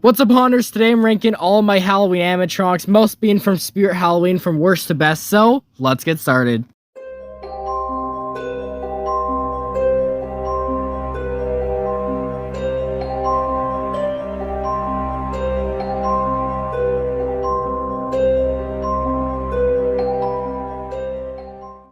What's up, Hunters? Today I'm ranking all of my Halloween animatronics, most being from Spirit Halloween from worst to best, so let's get started.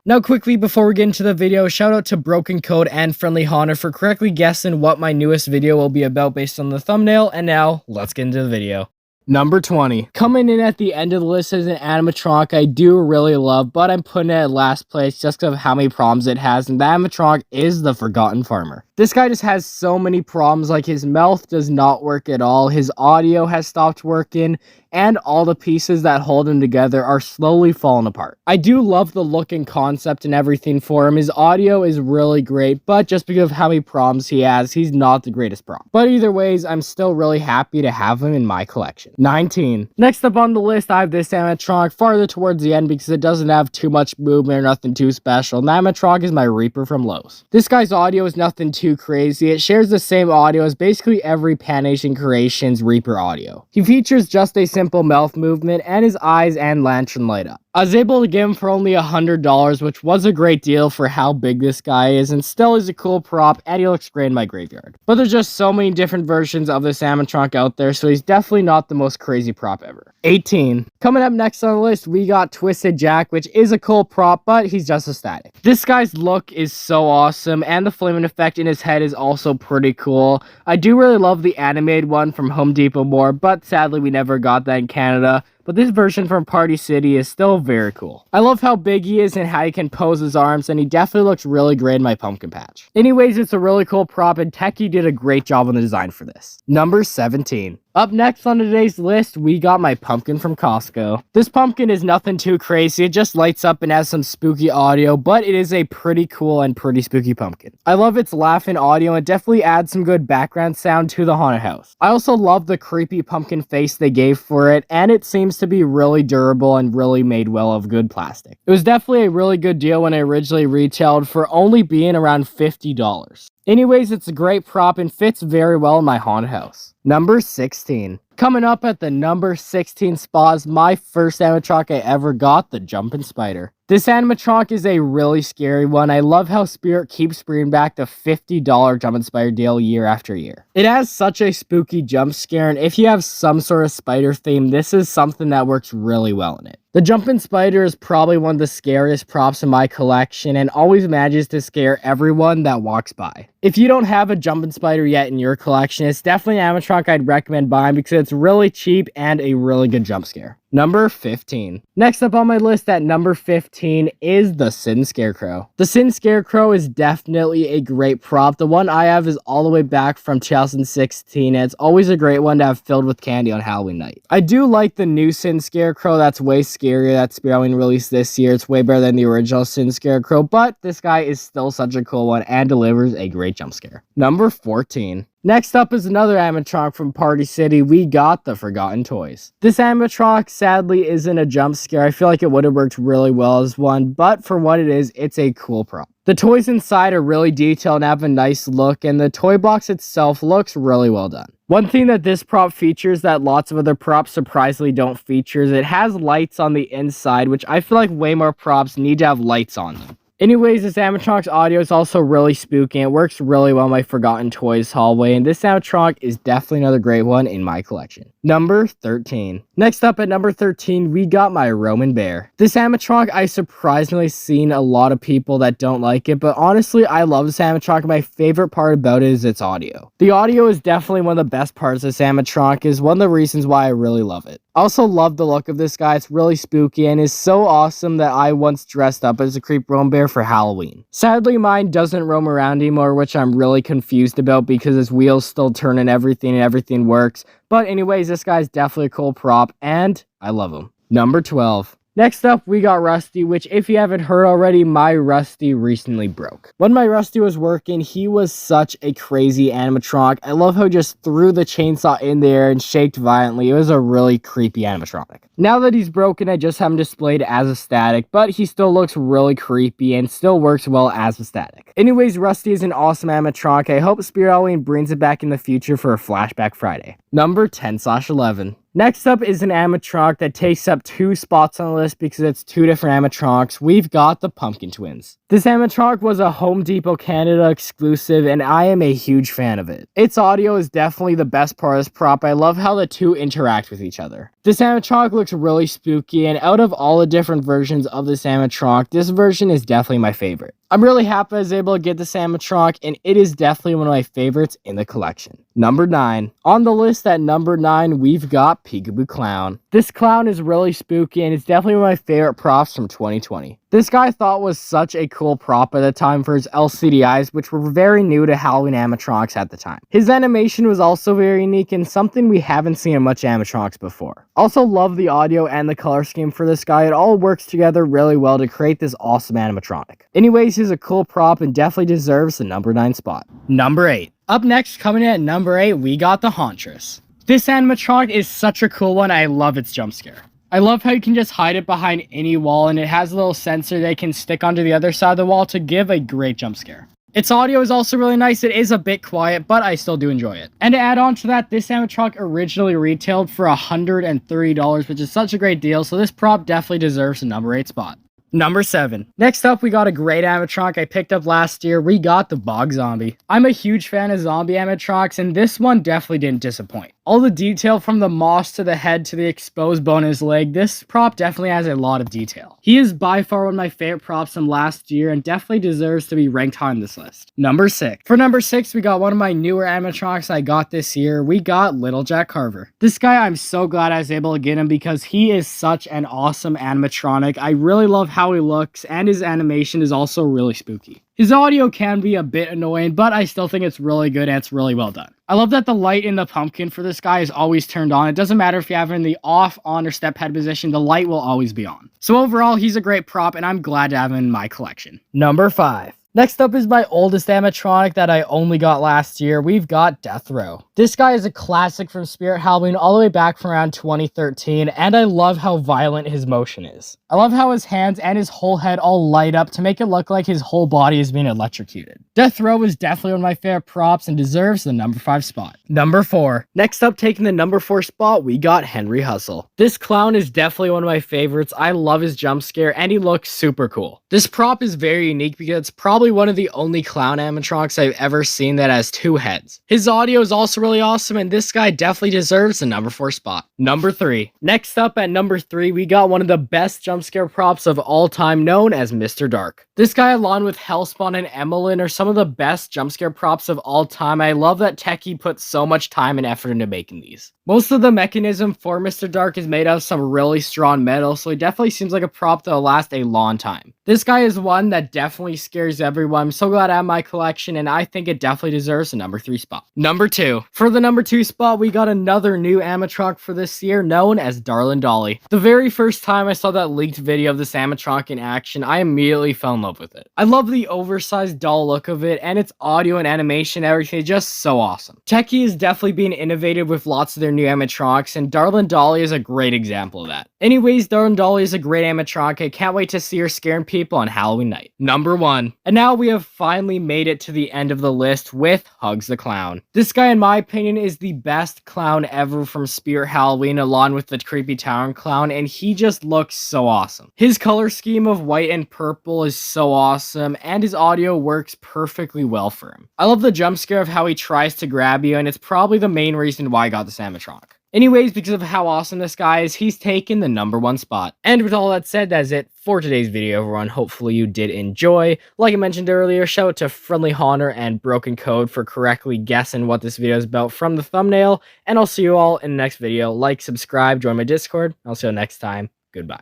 Now quickly, before we get into the video, shout out to Broken Code and Friendly Haunter for correctly guessing what my newest video will be about based on the thumbnail, and now, let's get into the video. Number 20. Coming in at the end of the list is an animatronic I do really love, but I'm putting it at last place just because of how many problems it has, and the animatronic is the Forgotten Farmer. This guy just has so many problems, like his mouth does not work at all, his audio has stopped working, and all the pieces that hold him together are slowly falling apart. I do love the look and concept and everything for him. His audio is really great, but just because of how many problems he has, he's not the greatest prop. But either ways, I'm still really happy to have him in my collection. 19. Next up on the list, I have this animatronic farther towards the end because it doesn't have too much movement or nothing too special. And the animatronic is my Reaper from Lowe's. This guy's audio is nothing too crazy. It shares the same audio as basically every Pan Asian Creations Reaper audio. He features just a simple mouth movement, and his eyes and lantern light up. I was able to get him for only $100, which was a great deal for how big this guy is, and still is a cool prop, and he looks great in my graveyard. But there's just so many different versions of this animatronic out there, so he's definitely not the most crazy prop ever. 18. Coming up next on the list, we got Twisted Jack, which is a cool prop, but he's just a static. This guy's look is so awesome, and the flaming effect in his head is also pretty cool. I do really love the animated one from Home Depot more, but sadly we never got that in Canada. But this version from Party City is still very cool. I love how big he is and how he can pose his arms, and he definitely looks really great in my pumpkin patch. Anyways, it's a really cool prop, and Techie did a great job on the design for this. Number 17. Up next on today's list, we got my pumpkin from Costco. This pumpkin is nothing too crazy, it just lights up and has some spooky audio, but it is a pretty cool and pretty spooky pumpkin. I love its laughing audio, and definitely adds some good background sound to the haunted house. I also love the creepy pumpkin face they gave for it, and it seems to be really durable and really made well of good plastic. It was definitely a really good deal when it originally retailed for only being around $50. Anyways, it's a great prop and fits very well in my haunted house. Number 16. Coming up at the number 16 spot is my first animatronic I ever got, the Jumpin' Spider. This animatronic is a really scary one. I love how Spirit keeps bringing back the $50 Jumpin' Spider deal year after year. It has such a spooky jump scare, and if you have some sort of spider theme, this is something that works really well in it. The Jumpin' Spider is probably one of the scariest props in my collection and always manages to scare everyone that walks by. If you don't have a Jumpin' Spider yet in your collection, it's definitely an animatronic I'd recommend buying because it's really cheap and a really good jump scare. Number 15. Next up on my list at number 15 is the Sin Scarecrow. The Sin Scarecrow is definitely a great prop. The one I have is all the way back from 2016, and it's always a great one to have filled with candy on Halloween night. I do like the new Sin Scarecrow that's way scarier that's being released this year. It's way better than the original Sin Scarecrow, but this guy is still such a cool one and delivers a great jump scare. Number 14. Next up is another animatronic from Party City. We got the Forgotten Toys. This animatronic sadly isn't a jump scare. I feel like it would have worked really well as one, but for what it is, it's a cool prop. The toys inside are really detailed and have a nice look, and the toy box itself looks really well done. One thing that this prop features that lots of other props surprisingly don't feature is it has lights on the inside, which I feel like way more props need to have lights on them. Anyways, this animatronic's audio is also really spooky, and it works really well in my Forgotten Toys hallway, and this animatronic is definitely another great one in my collection. Number 13. Next up at number 13, we got my Roman Bear. This animatronic, I surprisingly seen a lot of people that don't like it, but honestly, I love this animatronic. My favorite part about it is its audio. The audio is definitely one of the best parts of this animatronic, is one of the reasons why I really love it. I also love the look of this guy. It's really spooky and is so awesome that I once dressed up as a creep Roman Bear for Halloween. Sadly, mine doesn't roam around anymore, which I'm really confused about because his wheels still turn and everything works. But anyways, this guy's definitely a cool prop and I love him. Number 12. Next up, we got Rusty, which if you haven't heard already, my Rusty recently broke. When my Rusty was working, he was such a crazy animatronic. I love how he just threw the chainsaw in there and shaked violently. It was a really creepy animatronic. Now that he's broken, I just have him displayed as a static, but he still looks really creepy and still works well as a static. Anyways, Rusty is an awesome animatronic. I hope Spirit Halloween brings it back in the future for a Flashback Friday. Number 10/11. Next up is an animatronic that takes up 2 spots on the list because it's 2 different animatronics. We've got the Pumpkin Twins. This animatronic was a Home Depot Canada exclusive, and I am a huge fan of it. Its audio is definitely the best part of this prop. I love how the 2 interact with each other. This animatronic looks really spooky, and out of all the different versions of this animatronic, this version is definitely my favorite. I'm really happy I was able to get this animatronic, and it is definitely one of my favorites in the collection. Number 9. On the list at number 9, we've got Peekaboo Clown. This clown is really spooky, and it's definitely one of my favorite props from 2020. This guy I thought was such a cool prop at the time for his LCD eyes, which were very new to Halloween animatronics at the time. His animation was also very unique and something we haven't seen in much animatronics before. Also love the audio and the color scheme for this guy. It all works together really well to create this awesome animatronic. Anyways, he's a cool prop and definitely deserves the number 9 spot. Number 8. Up next, coming in at number 8, we got the Huntress. This animatronic is such a cool one. I love its jump scare. I love how you can just hide it behind any wall, and it has a little sensor that can stick onto the other side of the wall to give a great jump scare. Its audio is also really nice. It is a bit quiet, but I still do enjoy it. And to add on to that, this animatronic originally retailed for $130, which is such a great deal, so this prop definitely deserves the number 8 spot. Number 7. Next up, we got a great animatronic I picked up last year. We got the Bog Zombie. I'm a huge fan of zombie animatronics, and this one definitely didn't disappoint. All the detail from the moss to the head to the exposed bone in his leg, this prop definitely has a lot of detail. He is by far one of my favorite props from last year and definitely deserves to be ranked high on this list. Number 6. For number 6, we got one of my newer animatronics I got this year. We got Little Jack Carver. This guy, I'm so glad I was able to get him because he is such an awesome animatronic. I really love how he looks, and his animation is also really spooky. His audio can be a bit annoying, but I still think it's really good and it's really well done. I love that the light in the pumpkin for this guy is always turned on. It doesn't matter if you have it in the off, on, or step head position, the light will always be on. So overall, he's a great prop, and I'm glad to have him in my collection. Number 5. Next up is my oldest animatronic that I only got last year. We've got Death Row. This guy is a classic from Spirit Halloween all the way back from around 2013, and I love how violent his motion is. I love how his hands and his whole head all light up to make it look like his whole body is being electrocuted. Death Row is definitely one of my favorite props and deserves the number 5 spot. Number 4. Next up, taking the number 4 spot, we got Henry Hustle. This clown is definitely one of my favorites. I love his jump scare, and he looks super cool. This prop is very unique because it's probably one of the only clown animatronics I've ever seen that has 2 heads. His audio is also really awesome, and this guy definitely deserves the number 4 spot. Number 3. Next up at number 3, we got one of the best jump scare props of all time, known as Mr. Dark. This guy, along with Hellspawn and Emmeline, are some of the best jump scare props of all time. I love that Techie put so much time and effort into making these. Most of the mechanism for Mr. Dark is made out of some really strong metal, so it definitely seems like a prop that will last a long time. This guy is one that definitely scares everyone. I'm so glad I have my collection, and I think it definitely deserves a number 3 spot. Number 2. For the number 2 spot, we got another new animatronic for this year, known as Dolly. The very first time I saw that leaked video of this animatronic in action, I immediately fell in love with it. I love the oversized doll look of it, and its audio and animation, everything is just so awesome. Techie is definitely being innovative with lots of their new animatronics, and Dolly is a great example of that. Anyways, Dolly is a great animatronic. I can't wait to see her scaring people on Halloween night. Number 1. And now we have finally made it to the end of the list with Hugs the Clown. This guy, in my opinion, is the best clown ever from Spirit Halloween, along with the Creepy Town Clown, and he just looks so awesome. His color scheme of white and purple is so awesome, and his audio works perfectly well for him. I love the jump scare of how he tries to grab you, and it's probably the main reason why I got this animatronic. Anyways, because of how awesome this guy is, he's taken the number 1 spot. And with all that said, that's it for today's video, everyone. Hopefully you did enjoy. Like I mentioned earlier, shout out to Friendly Haunter and Broken Code for correctly guessing what this video is about from the thumbnail. And I'll see you all in the next video. Like, subscribe, join my Discord. I'll see you next time. Goodbye.